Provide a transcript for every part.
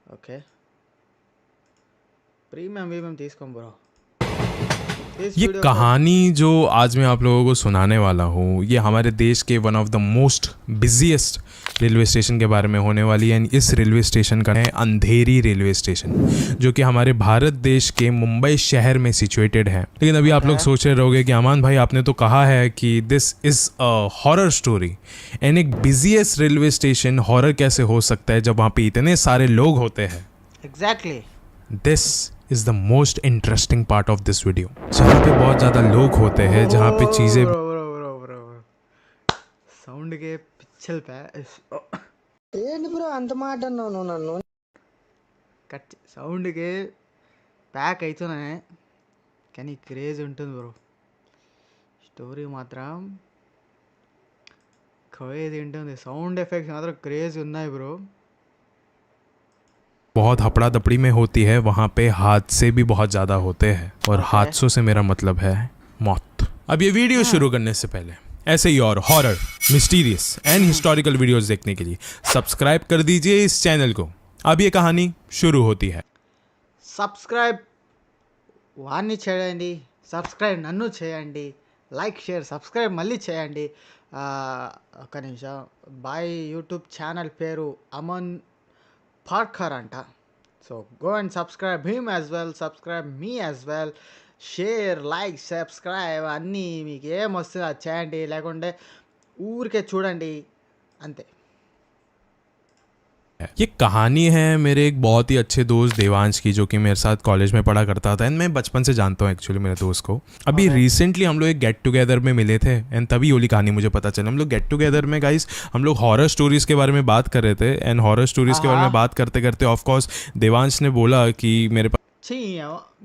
Okay. Premium తీసుకోం bro. ये कहानी जो आज मैं आप लोगों को सुनाने वाला हूँ ये हमारे देश के one of the most busiest railway station के बारे में होने वाली है। इस रेलवे स्टेशन का है अंधेरी रेलवे स्टेशन, जो कि हमारे भारत देश के मुंबई शहर में सिचुएटेड है। लेकिन अभी आप लोग सोच रहे रहोगे कि अमान भाई आपने तो कहा है कि this is a horror story, and एक बिजिएस्ट रेलवे स्टेशन हॉरर कैसे हो सकता है जब वहाँ पे इतने सारे लोग होते हैं। Exactly this is the most interesting part of this video. जहाँ पे बहुत ज़्यादा लोग होते हैं, जहाँ पे चीज़ें సౌండ్ కే పిచ్చల్ ఏంటి బ్రో అంత మాట అన్నావు నువ్వు నన్ను? కట్ సౌండ్ కే ప్యాక్ అవుతున్నాయి, కానీ క్రేజ్ ఉంటుంది బ్రో. స్టోరీ మాత్రం క్రేజ్ ఉంటుంది, సౌండ్ ఎఫెక్ట్స్ మాత్రం క్రేజ్ ఉన్నాయి బ్రో. बहुत हपड़ा दपड़ी में होती है, वहाँ पे हादसे भी बहुत ज़्यादा होते हैं, और हादसों से मेरा मतलब है मौत। अब ये वीडियो शुरू करने से पहले ऐसे ही और horror, mysterious and historical videos देखने के लिए सब्सक्राइब कर दीजिए इस चैनल को। अब ये कहानी शुरू होती है। సబ్స్క్రైబ్ వాడిని చేయండి, సబ్స్క్రైబ్ నన్ను చేయండి, లైక్ షేర్ సబ్స్క్రైబ్ మళ్ళీ చేయండి. ఒక్క నిమిషం. బాయ్ యూట్యూబ్ ఛానల్ పేరు అమన్ పార్కర్ అంట. So go and subscribe him as well, subscribe me as well, share like subscribe అన్నీ మీకు ఏం వస్తుందో అది చేయండి, లేకుంటే ఊరికే చూడండి అంతే. ये कहानी है मेरे एक बहुत ही अच्छे दोस्त देवांश की, जो कि मेरे साथ कॉलेज में पढ़ा करता था, एंड मैं बचपन से जानता हूँ एक्चुअली मेरे दोस्त को। अभी रिसेंटली हम लोग एक गेट टुगेदर में मिले थे, एंड तभी ओली कहानी मुझे पता चला। हम लोग गेट टुगेदर में गाइस हम लोग हॉरर स्टोरीज़ के बारे में बात कर रहे थे, एंड हॉरर स्टोरीज़ के बारे में बात करते करते ऑफ कोर्स देवांश ने बोला कि मेरे पास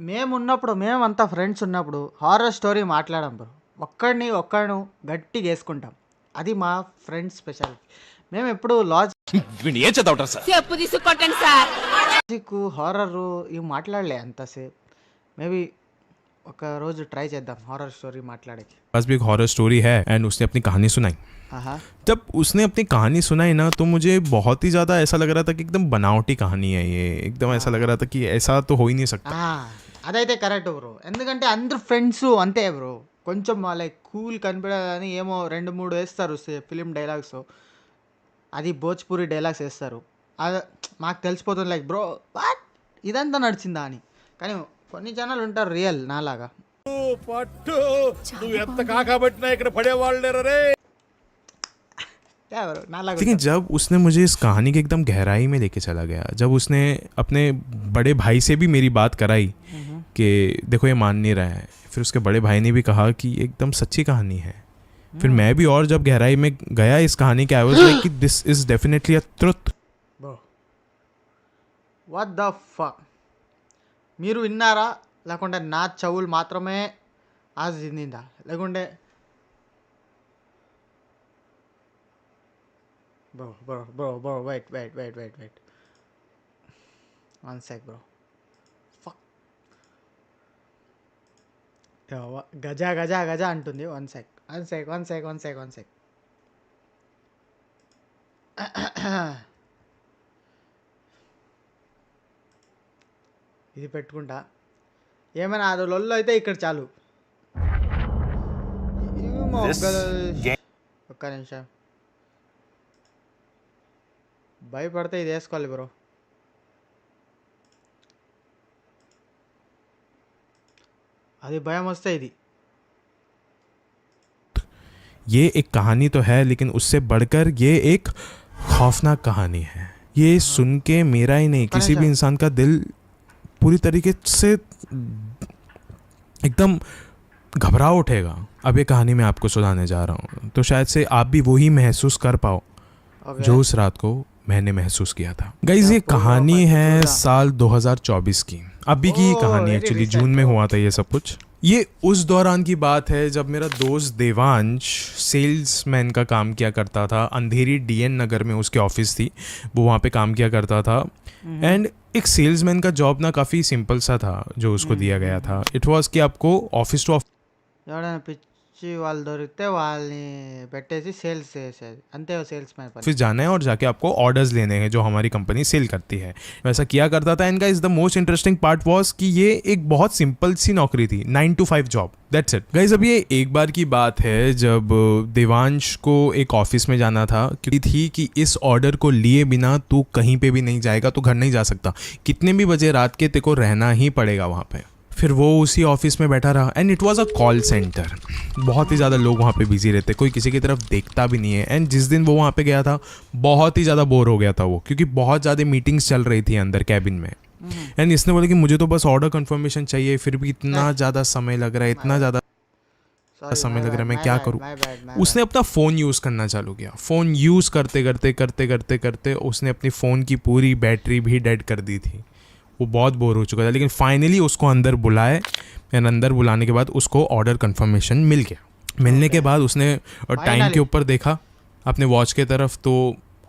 మేము ఉన్నప్పుడు, మేమంతా ఫ్రెండ్స్ ఉన్నప్పుడు హారర్ స్టోరీ మాట్లాడాం బ్రో. ఒక్కడు గట్టిగా వేసుకుంటాం, అది మా ఫ్రెండ్స్ స్పెషాలిటీ. మేము ఎప్పుడు లాజిక్ హారర్ ఇవి మాట్లాడలే అంతసేపు. మేబీ ఒక రోజు ట్రై చేద్దాం హారర్ స్టోరీ మాట్లాడేకి. पास भी एक हॉरर स्टोरी है, एंड उसने अपनी कहानी सुनाई। जब उसने अपनी कहानी सुनाई ना, तो मुझे बहुत ही ज़्यादा ऐसा लग रहा था कि एकदम बनावटी कहानी है ये, एकदम ऐसा लग रहा था कि ऐसा तो हो ही नहीं सकता। అదైతే కరెక్ట్ బ్రో, ఎందుకంటే అందరు ఫ్రెండ్స్ అంతే బ్రో, కొంచెం లైక్ కూల్ కనిపించాలని ఏమో 2-3 వేస్తారు ఫిలిం డైలాగ్స్, అది భోజ్పూరి డైలాగ్స్ వేస్తారు. అది మాకు తెలిసిపోతుంది లైక్ బ్రో వాట్ ఇదంతా నడిచిందా అని. కానీ కొన్ని ఛానల్ ఉంటారు రియల్ నాలాగా. लेकिन जब उसने मुझे इस कहानी की एकदम गहराई में लेके चला गया, जब उसने अपने बड़े भाई से भी मेरी बात कराई कि देखो ये मान नहीं रहा है, फिर उसके बड़े भाई ने भी कहा कि एकदम सच्ची कहानी है, फिर मैं भी और जब गहराई में गया इस कहानी के, आई वाज लाइक कि this is definitely a truth. What the fuck, మీరు విన్నారా లేకుంటే నా చెవులు మాత్రమే ఆజిందా? లేకుంటే bro wait 1 sec bro. Fuck గజ అంటుంది. 1 sec. ఇది పెట్టుకుంటా, ఏమైనా అది లొల్లు అయితే ఇక్కడ చాలు. ఒక్క నిమిషం, భయపడితే ఇది వేసుకోవాలి బ్రో. అది భయం వస్తే ఇది. ये एक कहानी तो है, लेकिन उससे बढ़कर ये एक खौफनाक कहानी है। ये सुन के मेरा ही नहीं, किसी भी इंसान का दिल पूरी तरीके से एकदम घबरा उठेगा। अब ये कहानी मैं आपको सुनाने जा रहा हूँ, तो शायद से आप भी वही महसूस कर पाओ जो उस रात को मैंने महसूस किया था। गाइस ये कहानी है साल 2024 की, अभी की कहानी, एक्चुअली जून में हुआ था ये सब कुछ। ये उस दौरान की बात है जब मेरा दोस्त देवांश सेल्समैन का काम किया करता था। अंधेरी DN नगर में उसकी ऑफिस थी, वो वहाँ पे काम किया करता था। एंड एक सेल्समैन का जॉब ना काफ़ी सिंपल सा था जो उसको दिया गया था। इट वाज कि आपको ऑफिस टू ऑफिस మంచి వాళ్ళు దొరికితే వాళ్ళని పెట్టేసి సేల్స్ చేసేది అంతే సేల్స్ మ్యాన్ పని ऑफिस जाना है और जाके आपको ऑर्डर्स लेने हैं जो हमारी कंपनी सेल करती है, वैसा किया करता था। And guys the most interesting part was कि ये एक बहुत सिंपल सी नौकरी थी, 9 to 5 job, that's it guys. अब ये एक बार की बात है जब देवांश को एक ऑफिस में जाना था, क्योंकि थी कि इस ऑर्डर को लिए बिना तू कहीं पे भी नहीं जाएगा, तो घर नहीं जा सकता, कितने भी बजे रात के तेरे को रहना ही पड़ेगा वहाँ पे। फिर वो उसी ऑफिस में बैठा रहा and it was a call centre, बहुत ही ज़्यादा लोग वहाँ पे बिजी रहते, कोई किसी की तरफ देखता भी नहीं है। एंड जिस दिन वो वहाँ पे गया था बहुत ही ज़्यादा बोर हो गया था वो, क्योंकि बहुत ज़्यादा मीटिंग्स चल रही थी अंदर कैबिन में। एंड इसने बोला कि मुझे तो बस ऑर्डर कंफर्मेशन चाहिए, फिर भी इतना ज़्यादा समय लग रहा है, इतना ज़्यादा समय लग रहा है, मैं क्या करूँ। उसने अपना फ़ोन यूज़ करना चालू किया, फ़ोन यूज़ करते करते करते करते करते उसने अपनी फ़ोन की पूरी बैटरी भी डेड कर दी थी। वो बहुत बोर हो चुका था, लेकिन फाइनली उसको अंदर बुलाए एंड अंदर बुलाने के बाद उसको ऑर्डर कंफर्मेशन मिल गया। मिलने के बाद उसने टाइम के ऊपर देखा अपने वॉच के तरफ, तो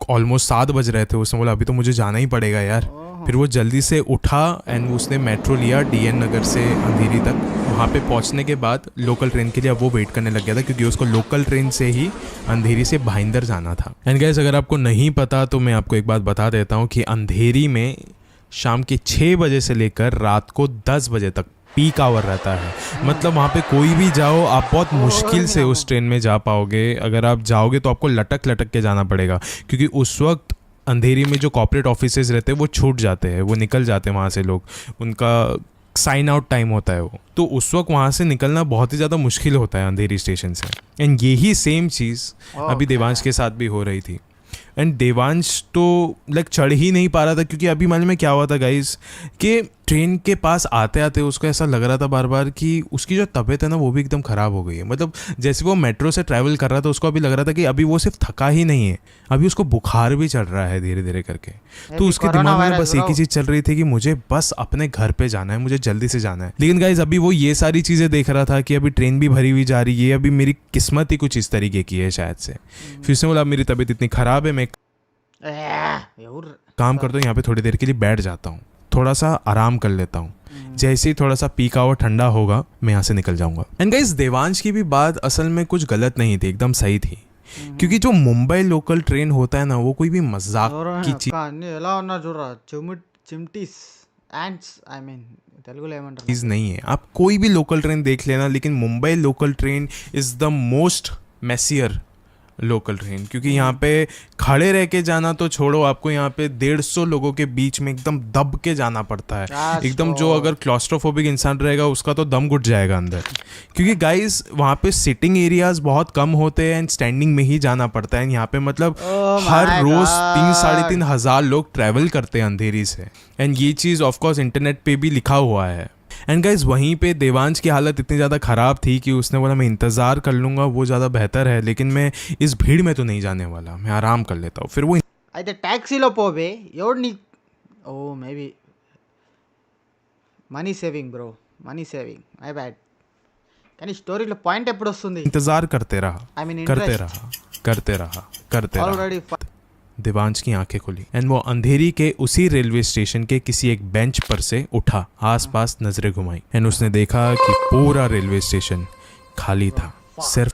ऑलमोस्ट 7 बज रहे थे। उसने बोला अभी तो मुझे जाना ही पड़ेगा यार। फिर वो जल्दी से उठा एंड उसने मेट्रो लिया DN नगर से अंधेरी तक। वहाँ पे पहुँचने के बाद लोकल ट्रेन के लिए अब वो वेट करने लग गया था, क्योंकि उसको लोकल ट्रेन से ही अंधेरी से भाईंदर जाना था। एंड गाइस अगर आपको नहीं पता तो मैं आपको एक बात बता देता हूँ कि अंधेरी में शाम के 6 बजे से लेकर रात को 10 बजे तक पीक आवर रहता है। मतलब वहाँ पे कोई भी जाओ, आप बहुत मुश्किल से उस ट्रेन में जा पाओगे। अगर आप जाओगे तो आपको लटक लटक के जाना पड़ेगा, क्योंकि उस वक्त अंधेरी में जो कॉर्पोरेट ऑफिसेज रहते हैं वो छूट जाते हैं, वो निकल जाते हैं वहाँ से लोग, उनका साइन आउट टाइम होता है वो, तो उस वक्त वहाँ से निकलना बहुत ही ज़्यादा मुश्किल होता है अंधेरी स्टेशन से। एंड यही सेम चीज़ अभी देवांश के साथ भी हो रही थी। एंड देवांश तो लाइक चढ़ ही नहीं पा रहा था, क्योंकि अभी मालूम है क्या हुआ था गाइस, कि ट्रेन के पास आते आते उसको ऐसा लग रहा था बार बार कि उसकी जो तबीयत है ना वो भी एकदम ख़राब हो गई है। मतलब जैसे वो मेट्रो से ट्रैवल कर रहा था उसको अभी लग रहा था कि अभी वो सिर्फ थका ही नहीं है, अभी उसको बुखार भी चढ़ रहा है धीरे धीरे करके। तो उसके दिमाग में बस एक ही चीज़ चल रही थी कि मुझे बस अपने घर पे जाना है, मुझे जल्दी से जाना है। लेकिन गाइस अभी वो ये सारी चीज़ें देख रहा था कि अभी ट्रेन भी भरी हुई जा रही है, अभी मेरी किस्मत ही कुछ इस तरीके की है शायद से। फिर उसने बोला मेरी तबीयत इतनी ख़राब है, मैं काम करता हूँ यहाँ पे थोड़ी देर के लिए बैठ जाता हूँ, थोड़ा सा आराम कर लेता हूँ, जैसे ही थोड़ा सा पीक आवर ठंडा होगा मैं यहाँ से निकल जाऊंगा। एंड गाइस देवांश की भी बात असल में कुछ गलत नहीं थी, एकदम सही थी, क्योंकि जो मुंबई लोकल ट्रेन होता है ना वो कोई भी मजाक की चीज़ नहीं है। आप कोई भी लोकल ट्रेन देख लेना, लेकिन Mumbai local train is the most messier local train, क्योंकि यहाँ पे खड़े रह के जाना तो छोड़ो, आपको यहाँ पे 150 लोगों के बीच में एकदम दब के जाना पड़ता है एकदम। जो अगर क्लॉस्ट्रोफोबिक इंसान रहेगा उसका तो दम घुट जाएगा अंदर, क्योंकि गाइस वहाँ पे सिटिंग एरियाज बहुत कम होते हैं एंड स्टैंडिंग में ही जाना पड़ता है। यहाँ पे मतलब हर रोज 3-3.5 हज़ार लोग ट्रैवल करते हैं अंधेरी से, एंड ये चीज़ ऑफकोर्स इंटरनेट पे भी लिखा हुआ है। एंड गाइज वहीं पे देवांश की हालत इतनी ज़्यादा ख़राब थी कि उसने बोला मैं इंतज़ार कर लूँगा, वो ज़्यादा बेहतर है, लेकिन मैं इस भीड़ में तो नहीं जाने वाला, मैं आराम कर लेता हूँ। फिर वो అయితే ట్యాక్సీలో పోవే ఎవడు నీ ఓ maybe money saving bro, money saving, my bad. కానీ స్టోరీలో పాయింట్ ఎప్పుడు వస్తుంది? इंतज़ार करते रहा, I mean करते interest. रहा, करते रहा, करते रहा। ऑलरेडी देवांश की आंखें खुली एंड वो अंधेरी के उसी रेलवे स्टेशन के किसी एक बेंच पर से उठा, आसपास नजरें घुमाई एंड उसने देखा कि पूरा रेलवे स्टेशन खाली था, सिर्फ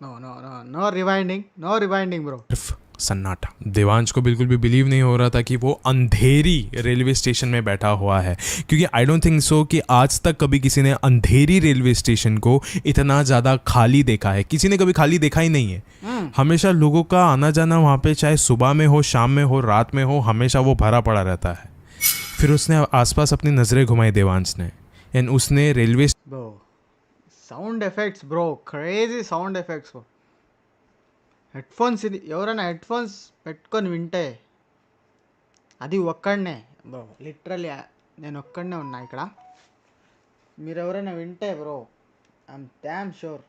नो रिवाइंडिंग ब्रो। सन्नाटा। देवांश को बिल्कुल भी बिलीव नहीं हो रहा था कि वो अंधेरी रेलवे स्टेशन में बैठा हुआ है, क्योंकि आई डोंट थिंक सो कि आज तक कभी किसी ने अंधेरी रेलवे स्टेशन को इतना ज़्यादा खाली देखा है। किसी ने कभी खाली देखा ही नहीं है। हमेशा लोगों का आना जाना वहाँ पे, चाहे सुबह में हो, शाम में हो, रात में हो, हमेशा वो भरा पड़ा रहता है। फिर उसने आसपास अपनी नज़रें घुमाई देवांश ने, एंड उसने railway sound effects bro, crazy sound effects. Head phones, ఇది ఎవరైనా హెడ్ ఫోన్స్ పెట్టుకొని వింటే, అది ఒక్కడనే బ్రో, లిటరల్లీ నేను ఒక్కడనే ఉన్నా ఇక్కడ, మీరు ఎవరైనా వింటే బ్రో ఐఎమ్ డ్యామ్ షూర్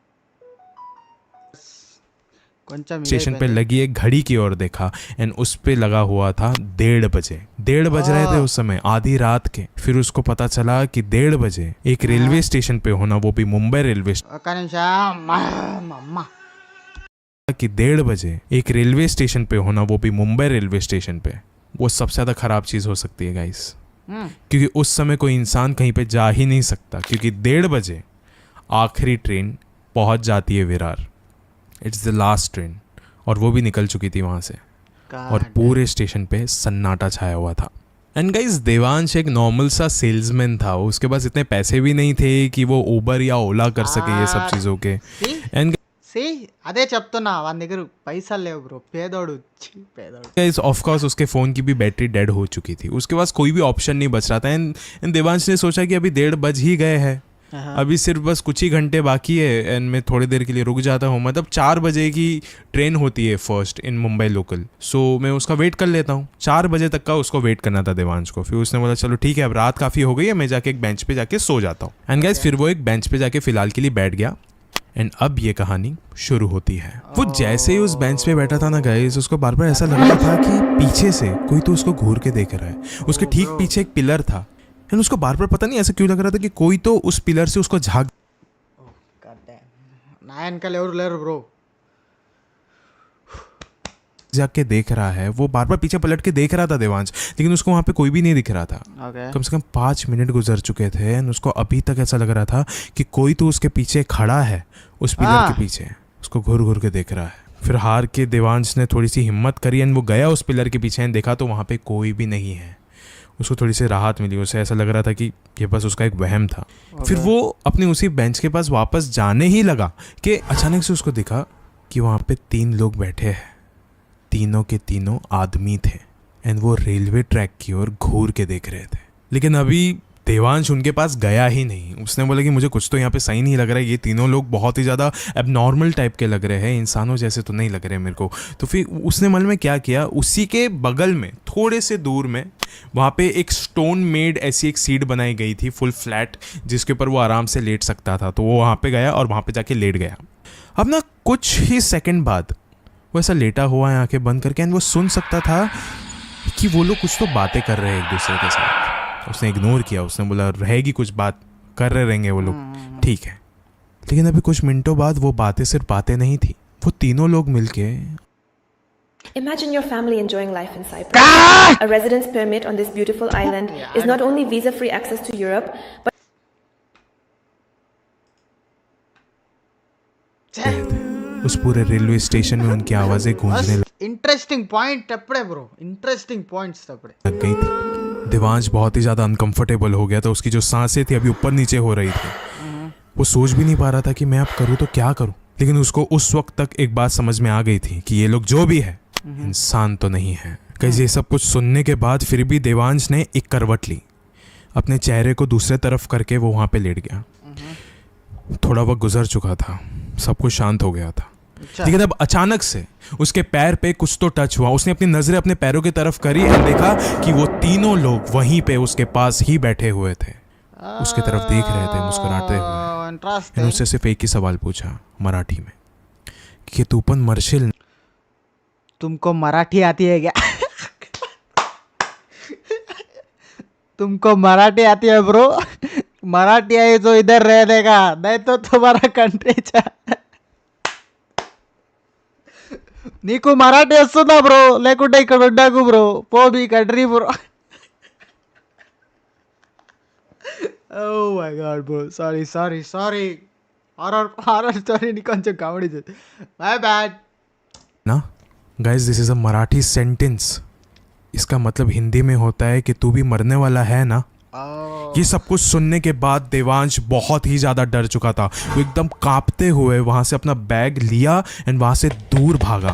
కొంచెం स्टेशन पे लगी एक घड़ी की ओर देखा एंड उस पे लगा हुआ था 1:30 बजे। 1:30 बज रहे थे उस समय, आधी रात के। फिर उसको पता चला कि 1:30 बजे एक रेलवे स्टेशन पे होना, वो भी मुंबई रेलवे ఒక్క నిమిషం మా అమ్మ कि 1:30 बजे एक रेलवे स्टेशन पे होना, वो भी मुंबई रेलवे स्टेशन पे, वो सबसे ज्यादा खराब चीज हो सकती है गाइस। क्योंकि उस समय कोई इंसान कहीं पे जा ही नहीं सकता, क्योंकि 1:30 बजे आखिरी ट्रेन पहुंच जाती है Virar. It's the last train, और वो भी निकल चुकी थी वहां से, और पूरे स्टेशन पे सन्नाटा छाया हुआ था। एंड गाइस देवांश एक नॉर्मल सा सेल्समैन था, उसके पास इतने पैसे भी नहीं थे कि वो उबर या ओला कर सके ये सब चीज़ों के। एंड सी అదే చెప్తున్నా వాని దగ్గర పైసలు లేవు బ్రో, పేదోడు పేదోడు। गाइस ऑफ कोर्स उसके फ़ोन की भी बैटरी डेड हो चुकी थी, उसके पास कोई भी ऑप्शन नहीं बच रहा था। एंड देवांश ने सोचा कि अभी 1:30 बज ही गए हैं, अभी सिर्फ बस कुछ ही घंटे बाकी है एंड मैं थोड़ी देर के लिए रुक जाता हूँ। मतलब 4 बजे की ट्रेन होती है फर्स्ट इन मुंबई लोकल, सो मैं उसका वेट कर लेता हूँ। 4 बजे तक का उसको वेट करना था देवांश को। फिर उसने बोला चलो ठीक है, अब रात काफ़ी हो गई है, मैं जाके एक बेंच पे जाके सो जाता हूँ। एंड गाइस फिर वो एक बेंच पे जाके फिलहाल के लिए बैठ गया। एंड अब ये कहानी शुरू होती है। वो जैसे ही उस बेंच पे बैठा था ना गाइस, उसको बार बार ऐसा लग रहा था कि पीछे से कोई तो उसको घूर के देख रहा है। उसके ठीक पीछे एक पिलर था, एंड उसको बार बार पता नहीं ऐसा क्यों लग रहा था कि कोई तो उस पिलर से उसको झांक నా వెనకాల ఎవరు లేరు బ్రో। जाके देख रहा है। वो बार बार पीछे पलट के देख रहा था देवांश, लेकिन उसको वहाँ पे कोई भी नहीं दिख रहा था। कम से कम 5 मिनट गुजर चुके थे एंड उसको अभी तक ऐसा लग रहा था कि कोई तो उसके पीछे खड़ा है, उस पिलर के पीछे उसको घूर घूर के देख रहा है। फिर हार के देवांश ने थोड़ी सी हिम्मत करी एंड वो गया उस पिलर के पीछे एंड देखा तो वहाँ पे कोई भी नहीं है। उसको थोड़ी सी राहत मिली, उसे ऐसा लग रहा था कि ये बस उसका एक वहम था। फिर वो अपनी उसी बेंच के पास वापस जाने ही लगा कि अचानक से उसको दिखा कि वहाँ पे 3 लोग बैठे हैं, तीनों के तीनों आदमी थे एंड वो रेलवे ट्रैक की ओर घूर के देख रहे थे। लेकिन अभी देवांश उनके पास गया ही नहीं। उसने बोला कि मुझे कुछ तो यहाँ पे सही नहीं लग रहा है, ये तीनों लोग बहुत ही ज़्यादा एबनॉर्मल टाइप के लग रहे हैं, इंसानों जैसे तो नहीं लग रहे मेरे को। तो फिर उसने मन में क्या किया, उसी के बगल में थोड़े से दूर में वहाँ पे एक स्टोन मेड ऐसी एक सीट बनाई गई थी फुल फ्लैट, जिसके ऊपर वो आराम से लेट सकता था। तो वो वहाँ पे गया और वहाँ पे जाके लेट गया। अब ना कुछ ही सेकंड बाद वो ऐसा लेटा हुआ है आंखें बंद करके, एंड वो सुन सकता था कि वो लोग कुछ तो बातें कर रहे हैं एक दूसरे के साथ। उसने इग्नोर किया, उसने बोला रहेगी कुछ बात कर रहे रहेंगे वो लोग, ठीक है। लेकिन अभी कुछ मिनटों बाद वो बातें सिर्फ बातें नहीं थी, वो तीनों लोग मिलके Imagine your family enjoying life in Cyprus. A residence permit on this beautiful island is not only visa-free access to Europe, but उस पूरे रेलवे स्टेशन में उनकी आवाजें गूंजने ఇంట్రెస్టింగ్ పాయింట్ అప్పుడే బ్రో, ఇంట్రెస్టింగ్ పాయింట్స్ అప్పుడే लग गई थी। देवांश बहुत ही ज़्यादा अनकंफर्टेबल हो गया था, उसकी जो सांसें थी अभी ऊपर नीचे हो रही थी। वो सोच भी नहीं पा रहा था कि मैं अब करूँ तो क्या करूँ। लेकिन उसको उस वक्त तक एक बात समझ में आ गई थी कि ये लोग जो भी है इंसान तो नहीं है। कहीं ये सब कुछ सुनने के बाद फिर भी देवांश ने एक करवट ली, अपने चेहरे को दूसरे तरफ करके वो वहाँ पे लेट गया। थोड़ा वक्त गुजर चुका था, सब कुछ शांत हो गया था। लेकिन अब अचानक से उसके पैर पे कुछ तो टच हुआ। उसने अपनी नजरें अपने पैरों की तरफ करी और देखा कि वो तीनों लोग वहीं पे उसके पास ही बैठे हुए थे, उसके तरफ देख रहे थे मुस्कुराते हुए। उससे सिर्फ एक ही सवाल पूछा मराठी में कि तू पण मरशील? तुमको मराठी आती है क्या? तुमको मराठी आती है ब्रो? मराठी आई तो इधर रह देगा, नहीं तो तुम्हारा कंट्री నీకు మరాఠీ వస్తుందా బ్రో? లేకుంటే ఇక్కడ ఉండకు బ్రో, పో మీ country bro. Oh my god bro, sorry horror స్టోరీని కొంచెం కామెడీ చేసి మై బ్యాడ్ ना guys, this is a Marathi sentence. इसका मतलब हिंदी में होता है कि तू भी मरने वाला है ना। ये सब कुछ सुनने के बाद देवांश बहुत ही ज़्यादा डर चुका था। वो एकदम कांपते हुए वहाँ से अपना बैग लिया एंड वहाँ से दूर भागा।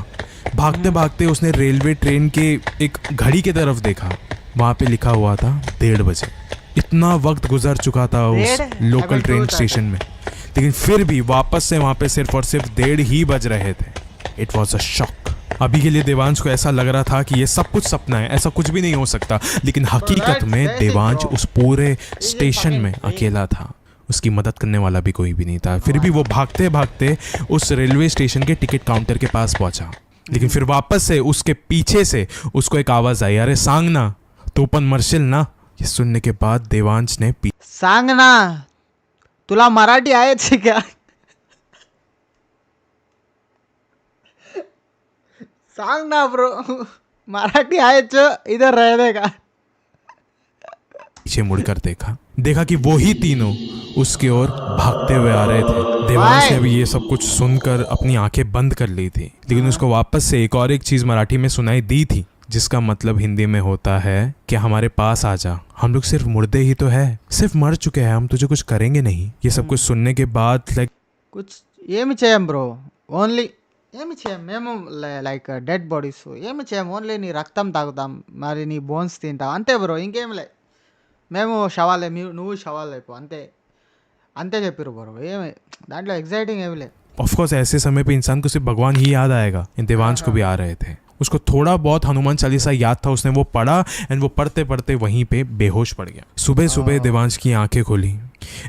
भागते भागते उसने रेलवे ट्रेन के एक घड़ी की तरफ देखा, वहाँ पे लिखा हुआ था 1:30 बजे। इतना वक्त गुजर चुका था उस लोकल ट्रेन स्टेशन में, लेकिन फिर भी वापस से वहाँ पे सिर्फ और सिर्फ 1:30 ही बज रहे थे। It was a shock. अभी के लिए देवांश को ऐसा लग रहा था कि ये सब कुछ सपना है, ऐसा कुछ भी नहीं हो सकता। लेकिन हकीकत में देवांश उस पूरे स्टेशन में अकेला था। उसकी मदद करने वाला भी कोई भी नहीं था। फिर भी वो भागते भागते उस रेलवे स्टेशन के टिकट काउंटर के पास पहुंचा, लेकिन फिर वापस से उसके पीछे से उसको एक आवाज़ आई, अरे सांग ना, तो पण मरशील ना। ये सुनने के बाद देवांश ने सांग ना, तुला मराठी आहेच क्या? सांग ना ब्रो, मराठी आहेच, इधर रहने का। पीछे मुड़कर देखा कि वो ही तीनों उसकी ओर भागते हुए आ रहे थे। देवांश ने भी ये सब कुछ सुनकर अपनी आंखें बंद कर ली थी, लेकिन उसको वापस से एक और एक चीज मराठी में सुनाई दी थी, जिसका मतलब हिंदी में होता है कि हमारे पास आ जा, हम लोग सिर्फ मुर्दे ही तो है, सिर्फ मर चुके हैं, हम तुझे कुछ करेंगे नहीं। ये सब कुछ सुनने के बाद कुछ ఏమి చేయం బ్రో, ఓన్లీ ఏమి చేయం మేము, లైక్ డెడ్ బాడీస్ ఏమి చేయం, ఓన్లీ నీ రక్తం తాగుతాం, మరి నీ బోన్స్ తింటాం అంతే బ్రో, ఇంకేం లే, మేము శవాలే, నువ్వు శవాలు అయిపో అంతే, అంతే చెప్పారు బ్రో, ఏమి దాంట్లో ఎగ్జైటింగ్ ఏమి లే। ऑफ कोर्स ऐसे समय पे इंसान को सिर्फ भगवान ही याद आएगा। इन देवांश को भी आ रहे थे, उसको थोड़ा बहुत हनुमान चालीसा याद था, उसने वो पढ़ा एंड वो पढ़ते पढ़ते वहीं पे बेहोश पड़ गया। सुबह सुबह देवांश की आंखें खुली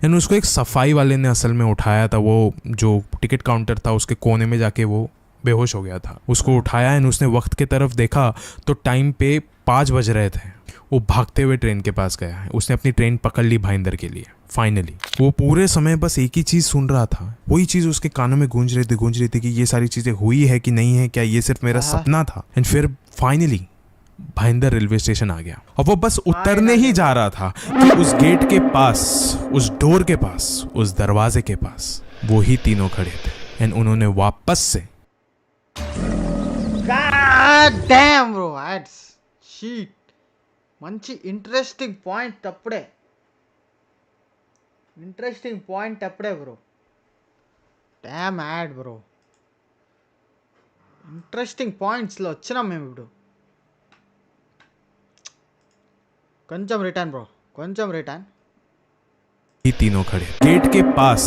एंड उसको एक सफाई वाले ने असल में उठाया था। वो जो टिकट काउंटर था उसके कोने में जाके वो बेहोश हो गया था। उसको उठाया एंड उसने वक्त की तरफ देखा तो टाइम पे 5 बज रहे थे। वो भागते हुए ट्रेन के पास गया है, उसने अपनी ट्रेन पकड़ ली भाईंदर के लिए। फाइनली वो पूरे समय बस एक ही चीज़ सुन रहा था, वही चीज़ उसके कानों में गूंज रही थी कि ये सारी चीज़ें हुई है कि नहीं है, क्या ये सिर्फ मेरा सपना था। एंड फिर फाइनली भाईंदर रेलवे स्टेशन आ गया और वो बस उतरने ही जा रहा था कि उस गेट के पास, उस डोर के पास, उस दरवाजे के पास वो ही तीनों खड़े थे एंड उन्होंने वापस से God damn bro, that's shit. మంచి ఇంట్రెస్టింగ్ పాయింట్ అప్పుడే bro, damn ad bro, interesting పాయింట్స్లో వచ్చినాం మేము ఇప్పుడు। కొంచెం రిటర్న్ బ్రో, కొంచెం రిటర్న్। ही तीनों खड़े गेट के पास,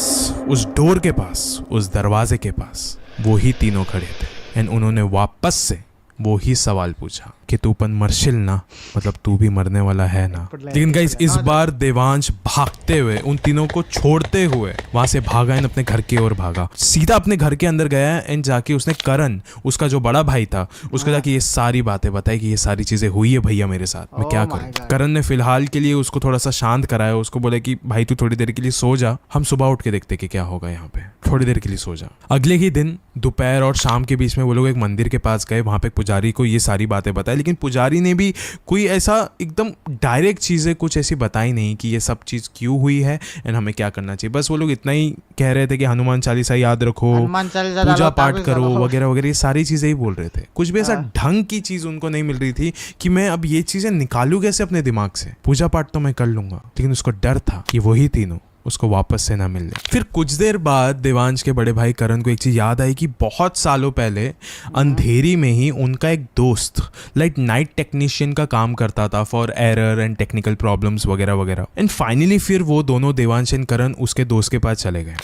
उस डोर के पास, उस दरवाजे के पास वो ही तीनों खड़े थे एंड उन्होंने वापस से वो ही सवाल पूछा कि तू पन मरशिल ना, मतलब तू भी मरने वाला है ना। लेकिन गाइस इस बार देवांश भागते हुए उन तीनों को छोड़ते हुए वहां से भागा एंड अपने घर की ओर भागा, सीधा अपने घर के अंदर गया एंड जाके उसने करण, उसका जो बड़ा भाई था, उसको जाके ये सारी बातें बताई कि ये सारी चीजें हुई है भैया मेरे साथ, मैं क्या करूं। करण ने फिलहाल के लिए उसको थोड़ा सा शांत कराया, उसको बोला कि भाई तू थोड़ी देर के लिए सो जा, हम सुबह उठ के देखते कि क्या होगा यहाँ पे, थोड़ी देर के लिए सो जा। अगले ही दिन दोपहर और शाम के बीच में वो लोग एक मंदिर के पास गए, वहां पे पुजारी को ये सारी बातें बताई, लेकिन पुजारी ने भी कोई ऐसा एकदम डायरेक्ट चीज़ें कुछ ऐसी बताई नहीं कि ये सब चीज़ क्यों हुई है एंड हमें क्या करना चाहिए। बस वो लोग इतना ही कह रहे थे कि हनुमान चालीसा याद रखो, पूजा पाठ करो वगैरह वगैरह, ये सारी चीज़ें ही बोल रहे थे। कुछ भी ऐसा ढंग की चीज़ उनको नहीं मिल रही थी कि मैं अब ये चीज़ें निकालूँ कैसे अपने दिमाग से। पूजा पाठ तो मैं कर लूँगा, लेकिन उसको डर था कि वही तीनों उसको वापस से ना मिलने। फिर कुछ देर बाद देवांश के बड़े भाई करण को एक चीज़ याद आई कि बहुत सालों पहले अंधेरी में ही उनका एक दोस्त लाइक नाइट टेक्नीशियन का काम करता था for error and technical problems वगैरह वगैरह। एंड फाइनली फिर वो दोनों देवांश एंड करण उसके दोस्त के पास चले गए।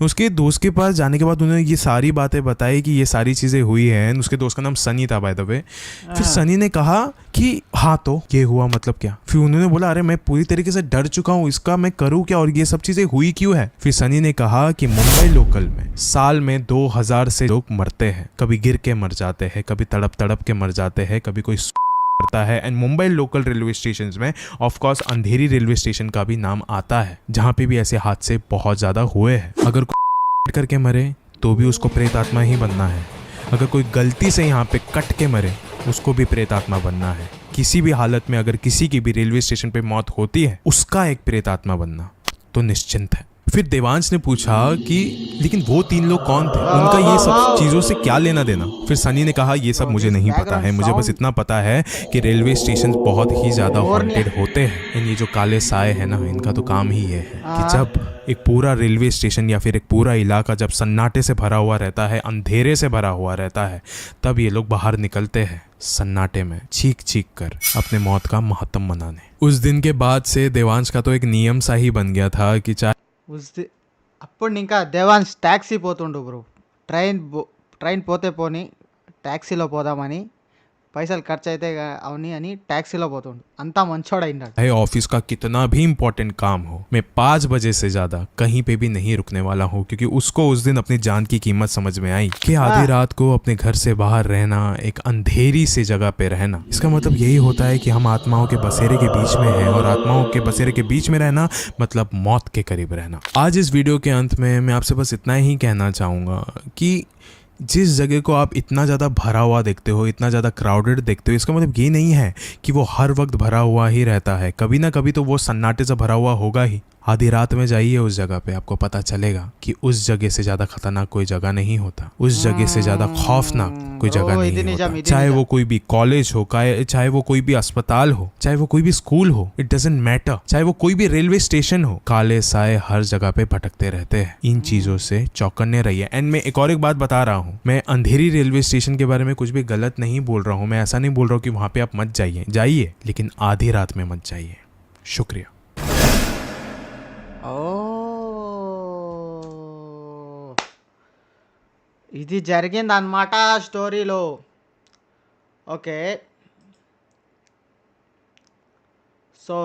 उसके दोस्त के पास जाने के बाद उन्होंने ये सारी बातें बताई कि ये सारी चीज़ें हुई हैं। उसके दोस्त का नाम सनी था बाय द वे। फिर सनी ने कहा कि हाँ तो ये हुआ मतलब क्या। फिर उन्होंने बोला अरे मैं पूरी तरीके से डर चुका हूँ, इसका मैं करूँ क्या और ये सब चीजें हुई क्यों है। फिर सनी ने कहा कि मुंबई लोकल में साल में 2000 से लोग मरते हैं, कभी गिर के मर जाते हैं, कभी तड़प तड़प के मर जाते हैं, कभी कोई करता है। And Mumbai local railway station में of course Andheri railway station का भी नाम आता है, जहाँ पे भी ऐसे हादसे बहुत ज्यादा हुए हैं। अगर कोई करके मरे तो भी उसको प्रेत आत्मा ही बनना है, अगर कोई गलती से यहाँ पे कट के मरे उसको भी प्रेत आत्मा बनना है। किसी भी हालत में अगर किसी की भी रेलवे स्टेशन पे मौत होती है उसका एक प्रेत आत्मा बनना तो निश्चिंत है। फिर देवांश ने पूछा कि लेकिन वो तीन लोग कौन थे, उनका ये सब चीजों से क्या लेना देना। फिर सनी ने कहा ये सब मुझे नहीं पता है, मुझे बस इतना पता है कि रेलवे स्टेशन बहुत ही ज्यादा हॉन्टेड होते हैं। एंड ये जो काले साए हैं ना, इनका तो काम ही ये है कि जब एक पूरा रेलवे स्टेशन या फिर एक पूरा इलाका जब सन्नाटे से भरा हुआ रहता है, अंधेरे से भरा हुआ रहता है, तब ये लोग बाहर निकलते हैं सन्नाटे में चीख चीख कर अपने मौत का मातम मनाने। उस दिन के बाद से देवांश का तो एक नियम सा ही बन गया था कि चाहे అప్పుడు ఇంకా దేవాన్స్ ట్యాక్సీ పోతుండు బ్రో, ట్రైన్ పోతే పోని ట్యాక్సీలో పోదామని పైసలు ఖర్చు అయితే అవని అని ట్యాక్సీలో పోతుండు. అంతా మంచోడైండు. चाहे ऑफिस का कितना भी इम्पोर्टेंट काम हो, मैं 5 बजे से ज्यादा कहीं पे भी नहीं रुकने वाला हूँ, क्योंकि उसको उस दिन अपनी जान की कीमत समझ में आई कि आधी रात को अपने घर से बाहर रहना, एक अंधेरी सी जगह पे रहना, इसका मतलब यही होता है कि हम आत्माओं के बसेरे के बीच में हैं, और आत्माओं के बसेरे के बीच में रहना मतलब मौत के करीब रहना। आज इस वीडियो के अंत में मैं आपसे बस इतना ही कहना चाहूँगा कि जिस जगह को आप इतना ज़्यादा भरा हुआ देखते हो, इतना ज़्यादा क्राउडेड देखते हो, इसका मतलब ये नहीं है कि वो हर वक्त भरा हुआ ही रहता है। कभी ना कभी तो वो सन्नाटे से भरा हुआ होगा ही। आधी रात में जाइए उस जगह पे, आपको पता चलेगा कि उस जगह से ज़्यादा खतरनाक कोई जगह नहीं होता, उस जगह से ज़्यादा खौफनाक कोई जगह नहीं होता। चाहे वो कोई भी कॉलेज हो, चाहे वो कोई भी अस्पताल हो, चाहे वो कोई भी स्कूल हो, इट डजंट मैटर। चाहे वो कोई भी रेलवे स्टेशन हो, काले साए हर जगह पे भटकते रहते हैं। इन चीज़ों से चौकन्ने रहिए। एंड मैं एक और एक बात बता रहा हूँ, मैं अंधेरी रेलवे स्टेशन के बारे में कुछ भी गलत नहीं बोल रहा हूँ। मैं ऐसा नहीं बोल रहा हूँ कि वहाँ पे आप मत जाइए, लेकिन आधी रात में मत जाइए। शुक्रिया। ఓ ఇది జరిగింది అన్నమాట స్టోరీలో. Okay, so